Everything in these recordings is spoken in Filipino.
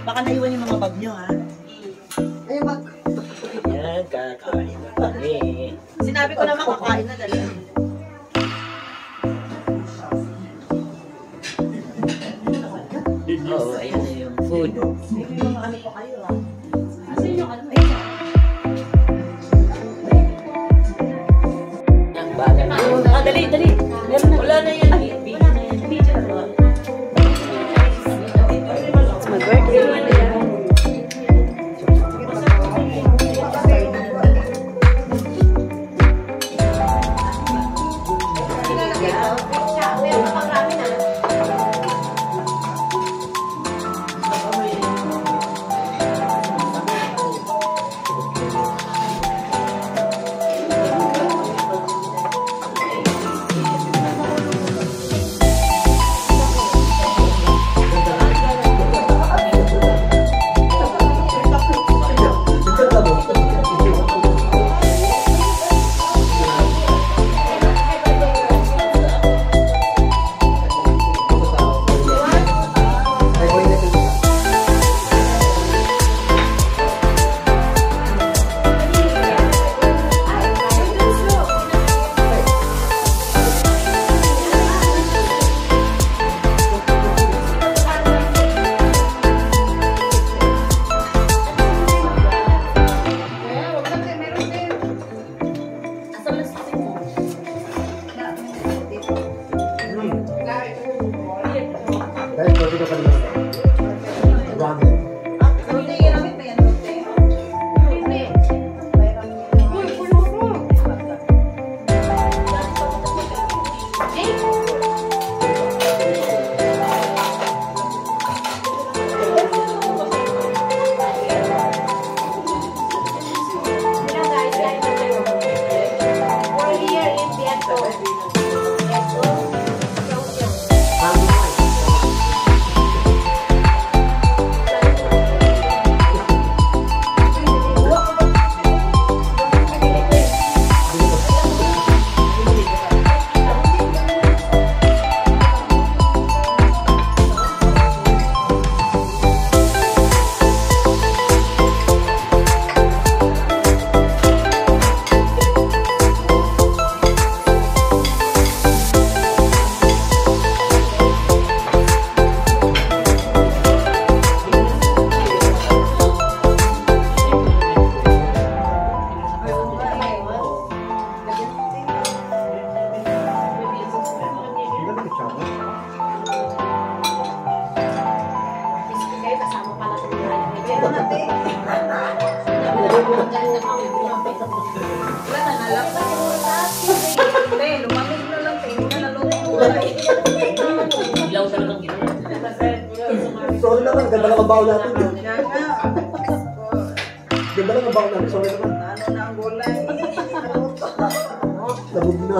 Baka naiwan yung mga bag nyo, ha? Ay, bag. Yan, kakain na kami. Sinabi ko naman kakain na dali. Oo, ayan na yung food. Yung ano po kayo, ha? Asan yung ano? Yung baga na. Ah, dali, dali. Wala na yan. Wala na yan. Mag-birthday. Sorry naman, ganda lang ang baon natin. Ganda lang ang baon natin, sorry naman. Ano na ang gulay? Nabog na.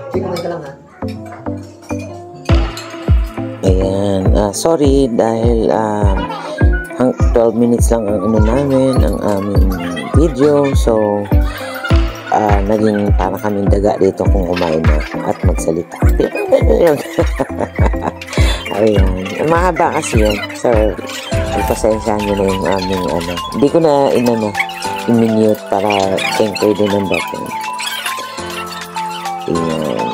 Sige, kumain ka lang ha. Ayan, sorry dahil 12 minutes lang ang ano namin, ang aming video. So, naging para kaming daga dito kung kumain na at magsalita. Ayan, mahaba kasi yan. So, pasensyahan nyo na yung aming ano. Hindi ko na i-mute para kengkay din ang button. Ayan.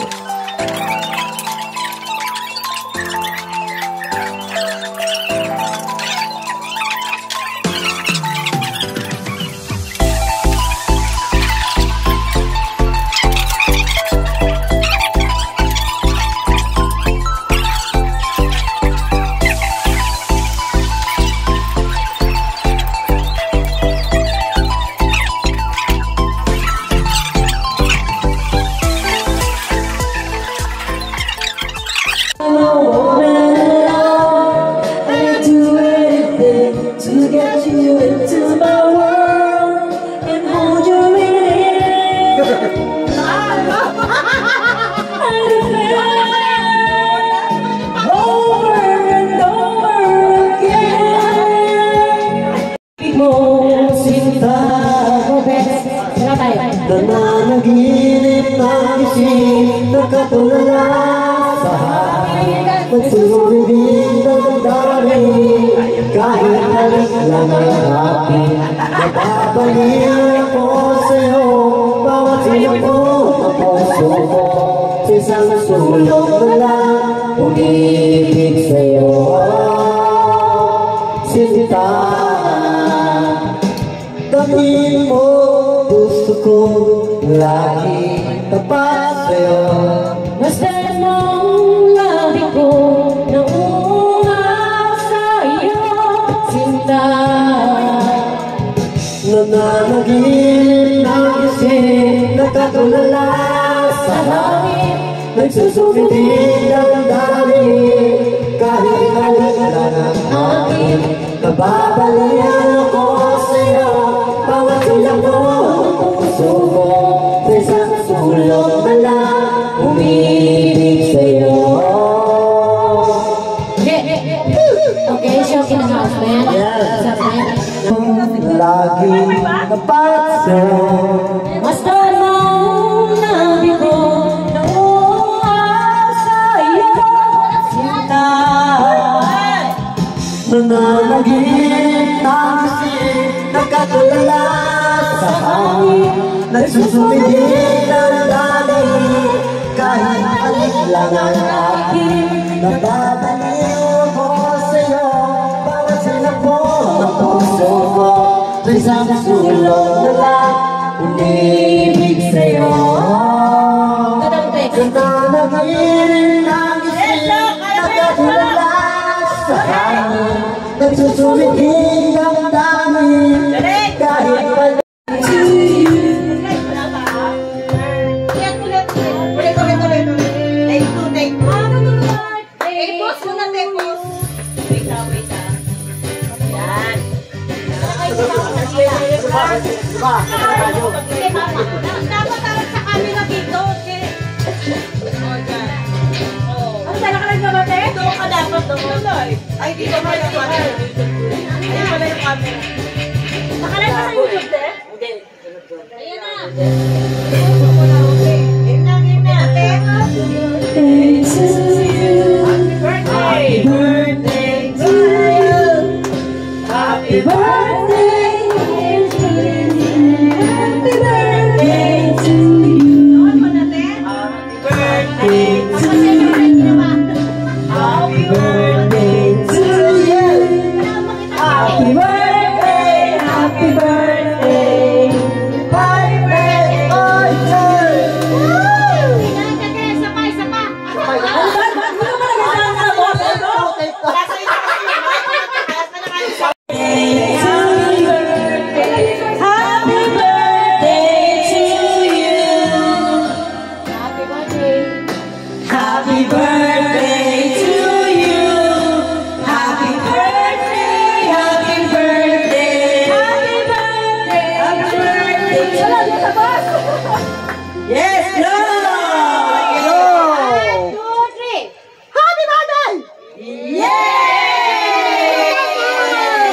ng aking nababaliw ako sa'yo. Bawat silang mo ang puso ko, sa isang sulong na lang umibig sa'yo. Sinta, damhin mo, gusto ko laging tapat sa'yo. Masdan mong labi ko na umaw sa'yo, sinta. Nananagin ang isip, nakatulala sa langit, nagsusumiti ang dami, kahit alin lang ang akin. Nababalian ako sa'yo, bawat silang mo ang puso ko, sa isang sulong na lang umibig sa'yo. Okay, show in the house, man. Sa Lagi tapat sa'yo. Masdan mong labi ko na umaw sa'yo, sinta. Nananagin ang isip, nakatulala sa hangin, nagsusumiti ng dami, kahit alin lang ang akin. Nababaliw ako sa'yo, bawat silang mo ang puso ko, sa isang sulong na lang umibig sa'yo. Nananagin ang isip, nakatulala sa hangin, nagsusumiti ang dami, kahit alin. Dapat sa camera dito. Ano ba nakalag na ba, te? Doon ka dapat doon. Ay, dito ba yung camera? Ay, wala yung camera. Nakalag ka sa YouTube, te? Hindi. Ayan na. Game na, te. Happy birthday to you. Happy birthday. Happy birthday to you. Happy birthday to you. Happy birthday, happy birthday. Happy birthday to you. Happy birthday to you. Happy birthday, happy birthday. Happy birthday, happy birthday. Yes, go! Go! 1, 2, 3. Happy birthday! Yay!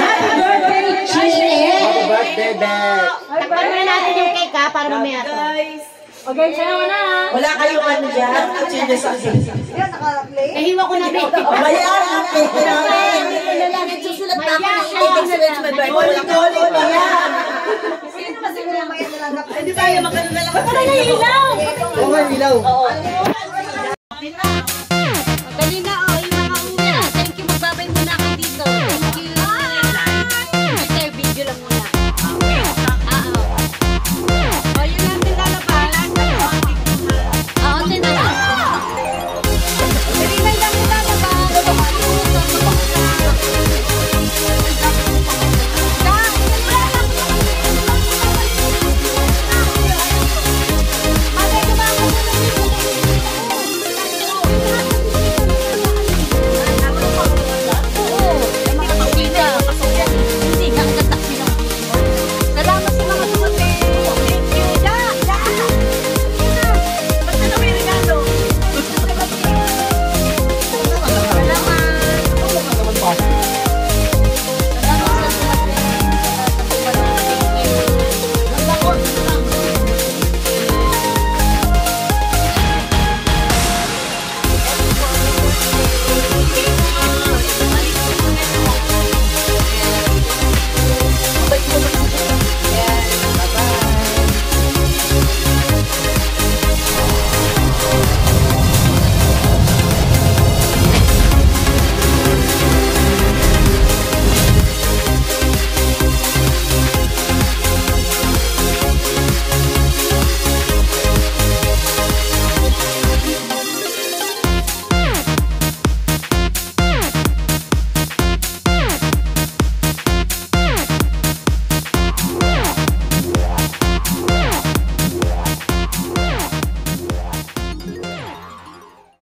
Happy birthday, Chile! Happy birthday, Beth! Takpan natin yung cake, ha, para mamaya to. Okay, sayo na. Wala kayong ano dyan? Chile sa Nahiwa ko na dito. Bayan ang cake namin. Susulat pa ako. Holy pa yan. Hindi tayo magkano na lang. Ba't na ilaw? Oo nga, ilaw. Oo. Dali na,